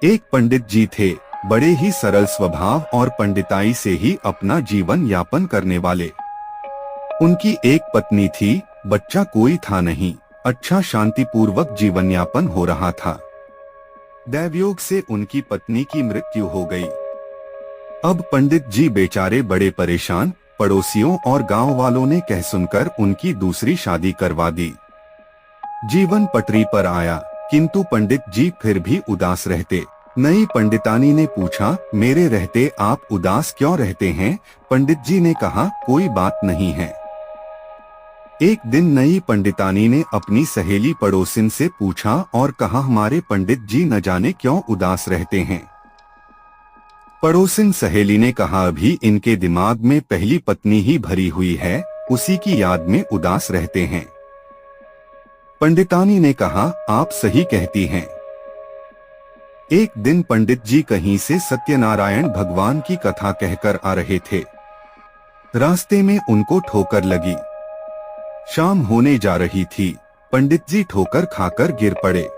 एक पंडित जी थे, बड़े ही सरल स्वभाव और पंडिताई से ही अपना जीवन यापन करने वाले। उनकी एक पत्नी थी, बच्चा कोई था नहीं, अच्छा शांतिपूर्वक जीवन यापन हो रहा था। दैवयोग से उनकी पत्नी की मृत्यु हो गई। अब पंडित जी बेचारे बड़े परेशान, पड़ोसियों और गांव वालों ने कह सुनकर उनकी दूसरी शादी करवा दी। जीवन पटरी पर आया, किंतु पंडित जी फिर भी उदास रहते। नई पंडितानी ने पूछा, मेरे रहते आप उदास क्यों रहते हैं? पंडित जी ने कहा, कोई बात नहीं है। एक दिन नई पंडितानी ने अपनी सहेली पड़ोसिन से पूछा और कहा, हमारे पंडित जी न जाने क्यों उदास रहते हैं। पड़ोसिन सहेली ने कहा, अभी इनके दिमाग में पहली पत्नी ही भरी हुई है, उसी की याद में उदास रहते हैं। पंडितानी ने कहा, आप सही कहती हैं। एक दिन पंडित जी कहीं से सत्यनारायण भगवान की कथा कहकर आ रहे थे। रास्ते में उनको ठोकर लगी। शाम होने जा रही थी। पंडित जी ठोकर खाकर गिर पड़े।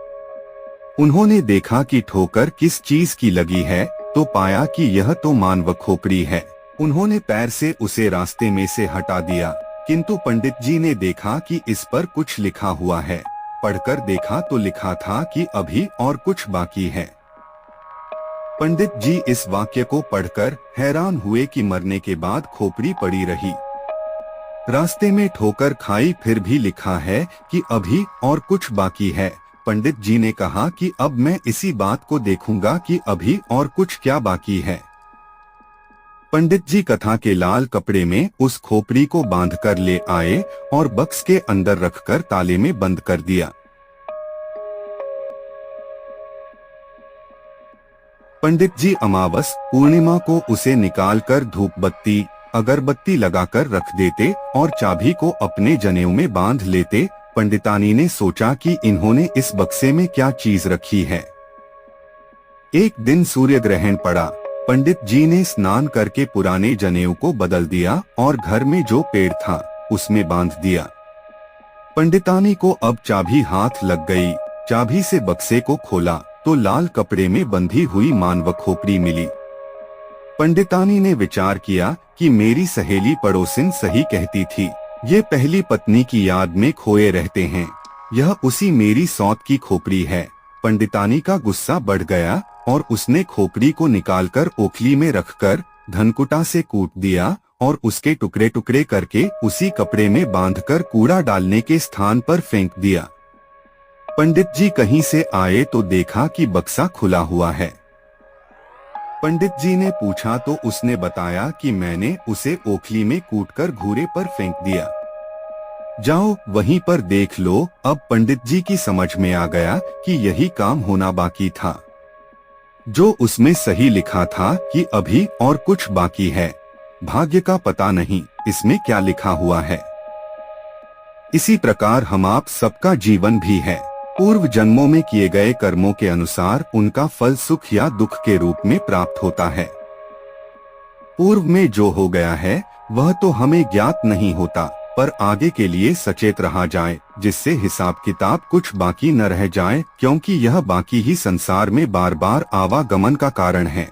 उन्होंने देखा कि ठोकर किस चीज की लगी है, तो पाया कि यह तो मानव खोपड़ी है। उन्होंने पैर से उसे रास्ते में से हटा दिया, किंतु पंडित जी ने देखा कि इस पर कुछ लिखा हुआ है। पढ़कर देखा तो लिखा था कि अभी और कुछ बाकी है। पंडित जी इस वाक्य को पढ़कर हैरान हुए कि मरने के बाद खोपड़ी पड़ी रही। रास्ते में ठोकर खाई, फिर भी लिखा है कि अभी और कुछ बाकी है। पंडित जी ने कहा कि अब मैं इसी बात को देखूंगा कि अभी और कुछ क्या बाकी है। पंडित जी कथा के लाल कपड़े में उस खोपड़ी को बांधकर ले आए और बक्स के अंदर रखकर ताले में बंद कर दिया। पंडित जी अमावस पूर्णिमा को उसे निकालकर धूप बत्ती अगरबत्ती लगाकर रख देते और चाबी को अपने जनेऊ में बांध लेते। पंडितानी ने सोचा कि इन्होंने इस बक्से में क्या चीज रखी है। एक दिन सूर्य ग्रहण पड़ा। पंडित जी ने स्नान करके पुराने जनेऊ को बदल दिया और घर में जो पेड़ था उसमें बांध दिया। पंडितानी को अब चाबी हाथ लग गई। चाबी से बक्से को खोला तो लाल कपड़े में बंधी हुई मानव खोपड़ी मिली। पंडितानी ने विचार किया कि मेरी सहेली पड़ोसिन सही कहती थी, ये पहली पत्नी की याद में खोए रहते हैं। यह उसी मेरी सौत की खोपड़ी है। पंडितानी का गुस्सा बढ़ गया और उसने खोपड़ी को निकालकर ओखली में रखकर धनकुटा से कूट दिया और उसके टुकड़े टुकड़े करके उसी कपड़े में बांधकर कूड़ा डालने के स्थान पर फेंक दिया। पंडित जी कहीं से आए तो देखा कि बक्सा खुला हुआ है। पंडित जी ने पूछा तो उसने बताया कि मैंने उसे ओखली में कूटकर घूरे पर फेंक दिया। जाओ वहीं पर देख लो। अब पंडित जी की समझ में आ गया कि यही काम होना बाकी था। जो उसमें सही लिखा था कि अभी और कुछ बाकी है। भाग्य का पता नहीं इसमें क्या लिखा हुआ है। इसी प्रकार हम आप सबका जीवन भी है। पूर्व जन्मों में किए गए कर्मों के अनुसार उनका फल सुख या दुख के रूप में प्राप्त होता है। पूर्व में जो हो गया है वह तो हमें ज्ञात नहीं होता, पर आगे के लिए सचेत रहा जाए, जिससे हिसाब किताब कुछ बाकी न रह जाए, क्योंकि यह बाकी ही संसार में बार बार आवागमन का कारण है।